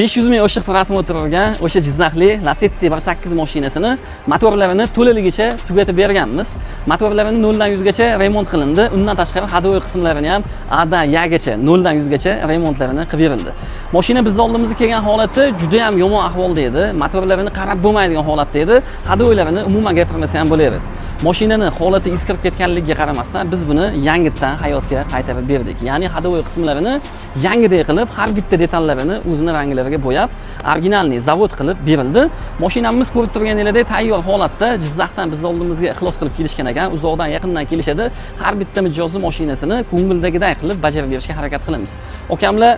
500 ming oshiq rasm o'tirgan o'sha Jizzaxli Lacetti 1.8 mashinasini motorlarini to'laligicha tugatib berganmiz. Motorlarini 0 dan 100 gacha remont qilindi. Undan tashqari hadovoy qismlarini ham A-dan Y-gacha 0 dan 100 gacha remontlarini qilib berildi. Mashina biz oldimizga kelgan holati juda ham yomon ahvolda edi. Motorlarini qarab bo'lmaydigan holatda edi. Hadovoylarini umuman gapirmasa ham bo'laverdi. Mashinani holati iskirib ketganligiga qaramasdan biz buni yangitdan hayotga qaytarib berdik. Ya'ni hadovoy qismlarini yangiday qilib, har bitta detallarini o'zining ranglariga bo'yab, originalniy zavod qilib berildi. Mashinamiz ko'rib turganingizdek tayyor holatda Jizzaxdan biz oldimizga ixlos qilib kelishgan ekan. Uzoqdan yaqindan kelishadi. Har bitta mijozli mashinasini ko'ngildagiday qilib bajarib berishga harakat qilamiz. Okamlar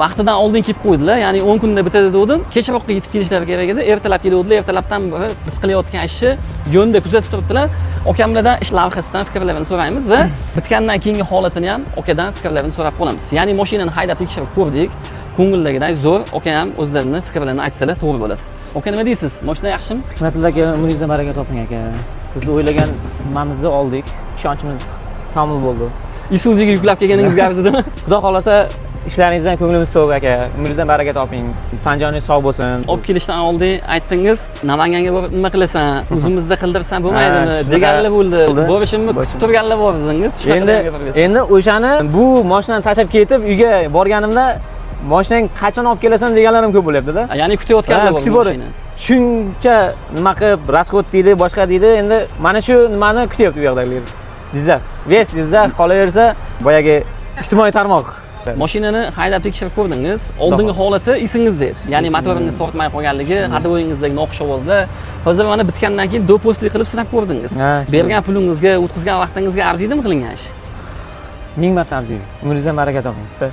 vaqtidan oldin kelib qo'ydilar. Ya'ni 10 kunda bitadi dedim. Kechroqqa yetib kelishlari kerak edi. Ertalab keluvdilar. Ertalabdan beri biz qilayotgan ishni yo'nda kuzatib turibdilar. Okamlardan ish lavhasidan fikrlarini so'raymiz va bitgandan keyingi holatini ham okadan fikrlarini so'rab qolamiz. Ya'ni mashinani haydab tekshirib ko'rdik. Ko'ngildagiday zo'r. Oka ham o'zlarini fikrlarini aytsalar to'g'ri bo'ladi. Oka nima deysiz? Mashina yaxshimi? Hurmatli aka, umringizdan baraka toping aka. Biz o'ylagan nimamizni oldik. Ishonchimiz komil bo'ldi. Isuzuga yuklab kelganingizga arzidimi? Xudo xolasa ishlaringizdan ko'nglimiz to'q aka. Umringizdan baraka toping. Tanjoningiz sog' bo'lsin. Olib kelishdan oldin aytdingiz, Namanganga borib nima qilasan? O'zimizda qildirsan bo'lmaydimi? Deganlar bo'ldi. Borishimni kutib turganlar bor dedingiz. Endi o'shani bu mashinani tashlab ketib uyga borganimda mashinang qachon olib kelasan deganlarim ko'p bo'lyapti-da. Ya'ni kutayotganlar bor mashina. Shuncha nima qilib rasxod deydi, boshqa deydi. Endi mana shu nimani kutyapti bu yoqdagilar. Jizzax. Jizzax qolaversa boyagi ijtimoiy tarmoq. Mashinani haydab tekshirib ko'rdingiz. Oldingi holati esingizda edi. Ya'ni motoringiz tortmay qolganligi, hadovoyingizdagi noxush ovozlar. Hozir mana bitgandan keyin do'postlik qilib sinab ko'rdingiz. Bergan pulingizga, o'tkazgan vaqtingizga arziydimi qilingan ish? 1000 marta arziydi. Umringizdan baraka toping, usta.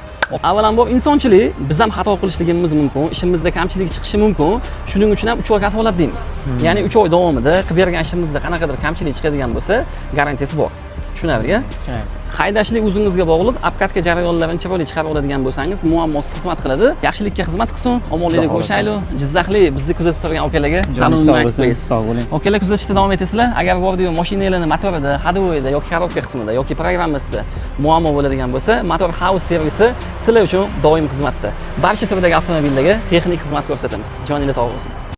Avvalambor insonchilik, biz ham xato qilishligimiz mumkin, ishimizda kamchilik chiqishi mumkin. Shuning uchun ham 3 oy kafolat deymiz. Ya'ni 3 oy davomida qilib bergan ishimizda qanaqadir kamchilik chiqadigan bo'lsa, garantiyasi bor. Tushunarli-a? Haydashlik o'zingizga bog'liq, apkatka jarayonlarini chiroyli chiqarib oladigan bo'lsangiz, muammosiz xizmat qiladi. Yaxshilikka xizmat qilsin, omonlikda ko'rishaylik. Jizzaxli bizni kuzatib turgan okalarga salomni aytib qo'yasiz. Sog' bo'ling. Okalar kuzatishda davom etasizlar. Agar bordiyo mashinanglarni motorida, hadovoyida yoki korotka qismida yoki programmasida muammo bo'ladigan bo'lsa, Motor House servisi sizlar uchun doim xizmatda. Barcha turdagi avtomobillarga texnik xizmat ko'rsatamiz. Joningiz sog' bo'lsin.